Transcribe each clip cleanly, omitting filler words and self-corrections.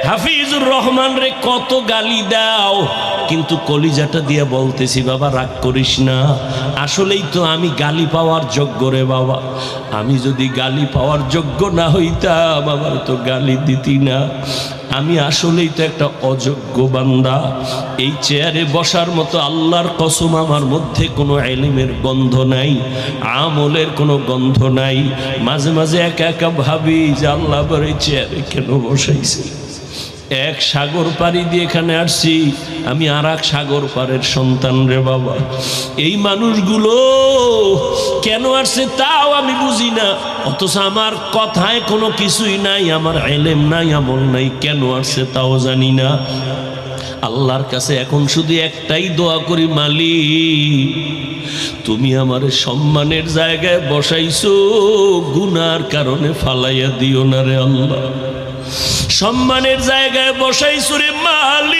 হাফিজুর রহমান রে কত গালি দাও, কিন্তু কলিজাটা দিয়ে বলতেছি বাবা রাগ করিস না, আসলেই তো আমি গালি পাওয়ার যোগ্য রে বাবা। আমি যদি গালি পাওয়ার যোগ্য না হইতাম আমার তো গালি দিতি না। আমি আসলেই তো একটা অযোগ্য বান্দা। এই চেয়ারে বসার মতো আল্লাহর কসম আমার মধ্যে কোনো ইলমের গন্ধ নাই, আমলের কোনো গন্ধ নাই। মাঝে মাঝে একা একা ভাবি যে আল্লাহ আবার এই চেয়ারে কেন বসাইছে। এক সাগর পাড়ি দিয়ে এখানে আসছি, আমি আর এক সাগর পাড়ের সন্তান রে বাবা। এই মানুষগুলো কেন আসছে তাও আমি বুঝি না, অথচ আমার কথায় কোনো কিছুই নাই, আমার ইলম নাই, আমল নাই, কেন আসছে তাও জানি না। আল্লাহর কাছে এখন শুধু একটাই দোয়া করি, মালিক তুমি আমার সম্মানের জায়গায় বসাইছো, গুনার কারণে ফালাইয়া দিও না রে আল্লাহ। সম্মানের জায়গায় বসাইছো রে মালিক,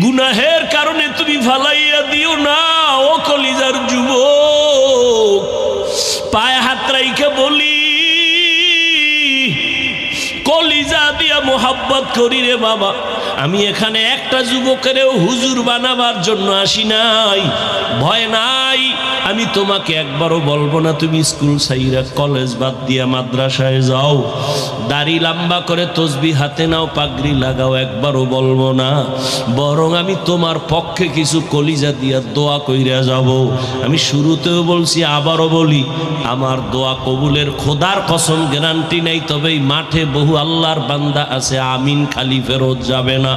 গুনাহের কারণে তুমি ফালাইয়া দিও না। ও কলিজার যুবক, পায়ে হাত রাইখা বলি, কলিজা দিয়া মোহাব্বত করি রে বাবা। আমি এখানে একটা যুবকেরও হুজুর বানাবার জন্য আসি নাই, ভয় নাই। আমি তোমাকে একবারও বলবো না তুমি স্কুল ছাইরা কলেজ বাদ দিয়া মাদ্রাসায় যাও, দাড়ি লম্বা করে তসবিহ হাতে নাও, পাগড়ি লাগাও, একবারও বলবো না। বরং আমি তোমার পক্ষে কিছু কলিজা দিয়া দোয়া কইরা যাব। আমি শুরুতেও বলছি, আবারও বলি, আমার দোয়া কবুলের খোদার কসম গ্যারান্টি নেই, তবে এই মাঠে বহু আল্লাহর বান্দা আছে আমিন খালি ফেরত যাবে না।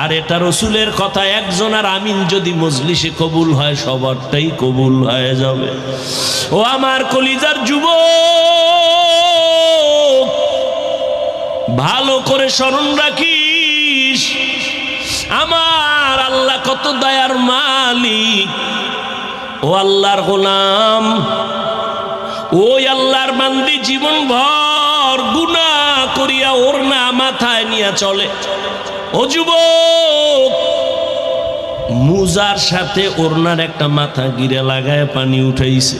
আর এটা রসুলের কথা, একজন আর আমিন যদি মজলিসে কবুল হয় সবারটাই কবুল হয়ে যাবে। ও আমার কলিজার যুবক, ভালো করে স্মরণ রাখিস, আমার আল্লাহ কত দয়ার মালিক। ও আল্লাহর গোলাম, ওই আল্লাহর বান্দি জীবন ভর গুনাহ করিয়া ওড়না মাথায় নিয়ে চলে। ও যুবক, মুজার সাথে ওড়নার একটা মাথা গিরে লাগায় পানি উঠাইছে,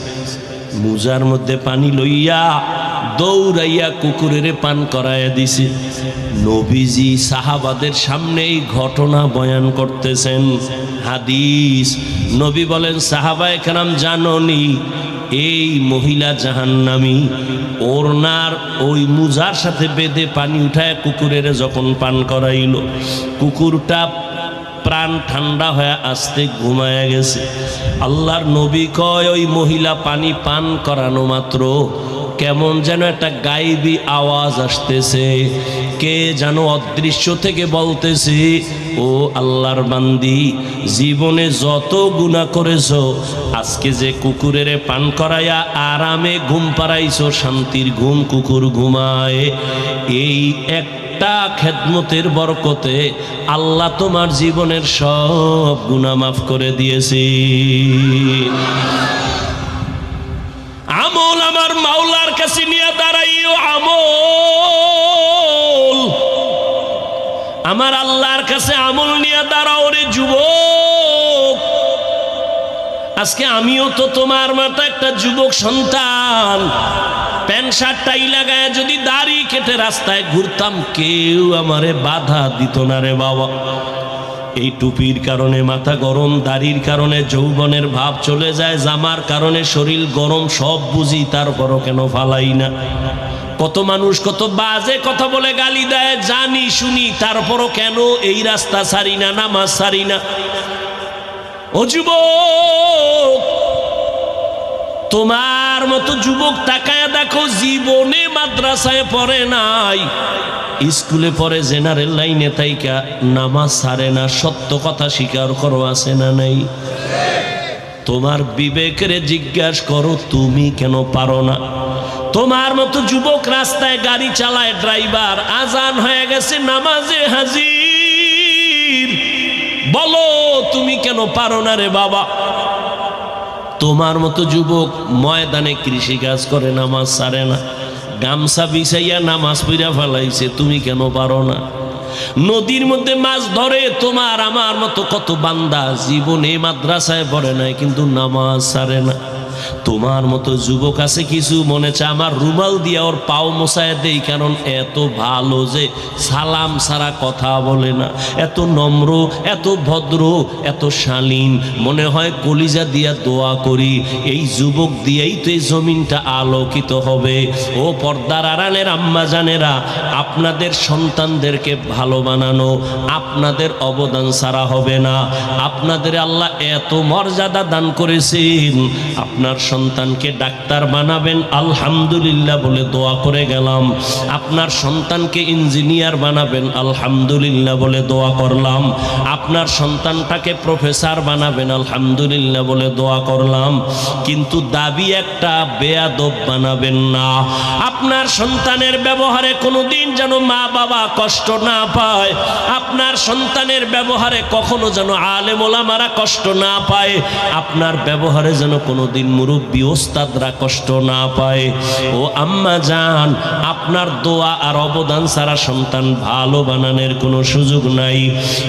মুজার মধ্যে পানি লইয়া দৌড়াইয়া কুকুরের পান করাইয়া দিছে। নবীজি সাহাবাদের সামনে এই ঘটনা বয়ান করতেছেন। হাদিস, নবী বলেন, সাহাবায়ে কেরাম জানোনি এই মহিলা জাহান্নামী, ওড়নার ওই মুজার সাথে বেঁধে পানি উঠায় কুকুরের যখন পান করাইল, কুকুরটা প্রাণ ঠান্ডা হয়ে আস্তে ঘুমায়া গেছে। আল্লাহর নবী কয়, ওই মহিলা পানি পান করানো মাত্র কেমন যেন একটা গায়েবী আওয়াজ আসতেছে, কে যেন অদৃশ্য থেকে বলতেছে, ও আল্লাহর বান্দি, জীবনে যত গুনাহ করেছো, আজকে যে কুকুরের পান করাইয়া আরামে ঘুম পাড়াইছো, শান্তির ঘুম কুকুর ঘুমায়, এই একটা খেদমতের বরকতে আল্লাহ তোমার জীবনের সব গুনাহ মাফ করে দিয়েছে। আমল আমার মাওলার কাছে নিয়ে দাঁড়াইও, আমল আমার আল্লাহর কাছে আমল নিয়ে দাঁড়াও রে যুবক। আজকে আমিও তো তোমার মতো একটা যুবক সন্তান, প্যান্ট শার্ট টাই লাগায় যদি দাড়ি কেটে রাস্তায় ঘুরতাম, কেউ আমারে বাধা দিত না রে বাবা। এই টুপির কারণে মাথা গরম, দাড়ির কারণে যৌবনের ভাব চলে যায়, জামার কারণে শরীর গরম, সব বুঝি, তারপরও কেন ফালাই না। কত মানুষ কত বাজে কথা বলে গালি দেয়, জানি শুনি, তারপরও কেন এই রাস্তা ছাড়ি না, নামাজ ছাড়ি না। ও যুবক, তোমার মতো যুবক তাকায় দেখো, জীবনে মাদ্রাসায় পড়ে নাই, স্কুলে পড়ে, জেনারেল লাইনে তাইকা নামাজ ছাড়ে না, সত্য কথা স্বীকার করো, আছে না নাই? তোমার বিবেকের জিজ্ঞাসা করো, তুমি কেন পারো না? তোমার মতো যুবক রাস্তায় গাড়ি চালায়, ড্রাইভার, আজান হয়ে গেছে, নামাজে হাজির, বলো তুমি কেন পারো না রে বাবা? তোমার মতো যুবক ময়দানে কৃষি কাজ করে, নামাজ ছাড়ে না, গামছা বিছাইয়া নামাজ পড়া ফেলাইছে, তুমি কেন পারো না? নদীর মধ্যে মাছ ধরে তোমার আমার মতো কত বান্দা জীবনে মাদ্রাসায় পড়ে নাই, কিন্তু নামাজ ছাড়ে না। তোমার মতো যুবক আছে কিছু মনে চায় আমার রুমাল দিয়ে ওর পাও মোছায় দেই, কারণ এত ভালো যে সালাম ছাড়া কথা বলে না, এত নম্র, এত ভদ্র, এত শালীন, মনে হয় কলিজা দিয়া দোয়া করি এই যুবক দিয়েই তো এই জমিনটা আলোকিত হবে। ও পর্দার আড়ালের আম্মা জানেরা, আপনাদের সন্তানদেরকে ভালো বানানো আপনাদের অবদান ছাড়া হবে না। আপনাদের আল্লাহ এত মর্যাদা দান করেছেন, আপনার সন্তানকে ডাক্তার বানাবেন আলহামদুলিল্লাহ বলে দোয়া করে গেলাম, আপনার সন্তানকে ইঞ্জিনিয়ার বানাবেন আলহামদুলিল্লাহ বলে দোয়া করলাম, আপনার সন্তানটাকে প্রফেসর বানাবেন আলহামদুলিল্লাহ বলে দোয়া করলাম। কিন্তু দাবি একটা, বেয়াদব বানাবেন না। আপনার সন্তানের ব্যবহারে কোনোদিন যেন মা বাবা কষ্ট না পায়, আপনার সন্তানের ব্যবহারে কখনো যেন আলেম ওলামারা কষ্ট না পায়, আপনার ব্যবহারে যেন কোনোদিন মুরব্বী ওস্তাদরা কষ্ট না পায়। ও আম্মা জান, আপনার দোয়া আর অবদান ছাড়া সন্তান ভালো বানানোর কোনো সুযোগ নাই।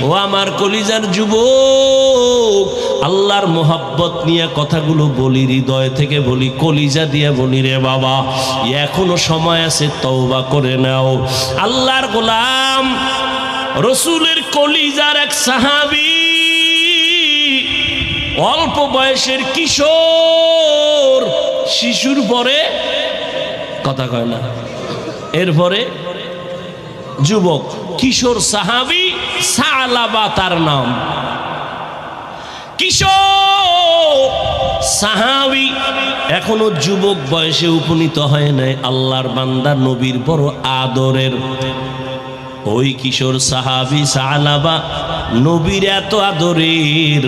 ও আমার কলিজার যুবক, আল্লাহর মোহাব্বত নিয়ে কথাগুলো বলি, হৃদয় থেকে বলি, কলিজা দিয়ে বলি রে বাবা, এখনো সময় আছে, তওবা করে নাও। আল্লাহর গোলাম রসুলের কলিজার এক সাহাবী, অল্প বয়সের কিশোর, শিশুর পরে কথা কয় না, এরপরে যুবক, কিশোর সাহাবী সালাবা তার নাম। কিশোর সাহাবী এখনো যুবক বয়সে উপনীত হয় নাই, আল্লাহর বান্দা নবীর বড় আদরের। ওই কিশোর সাহাবী সালাবা নবীর এত আদরের,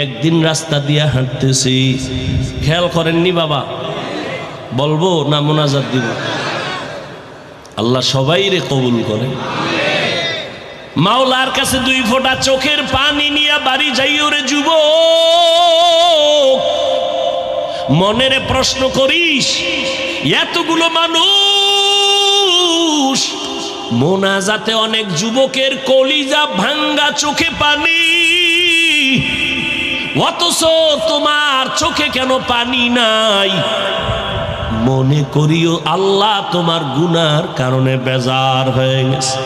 একদিন রাস্তা দিয়ে হাঁটতেছি, খেয়াল করেননি বাবা, বলবো না মোনাজাত দিব? আল্লাহ সবাই রে কবুল করে। মাওলার কাছে 2 ফোঁটা চোখের পানি নিয়ে বাড়ি যাইও রে যুবক। মনেরে প্রশ্ন করিস, এতগুলো মানুষ মোনাজাতে অনেক যুবকের কলিজা ভাঙ্গা, চোখে পানি, অথচ তোমার চোখে কেন পানি নাই? মনে করিও আল্লাহ তোমার গুনার কারণে বেজার হয়ে গেছে।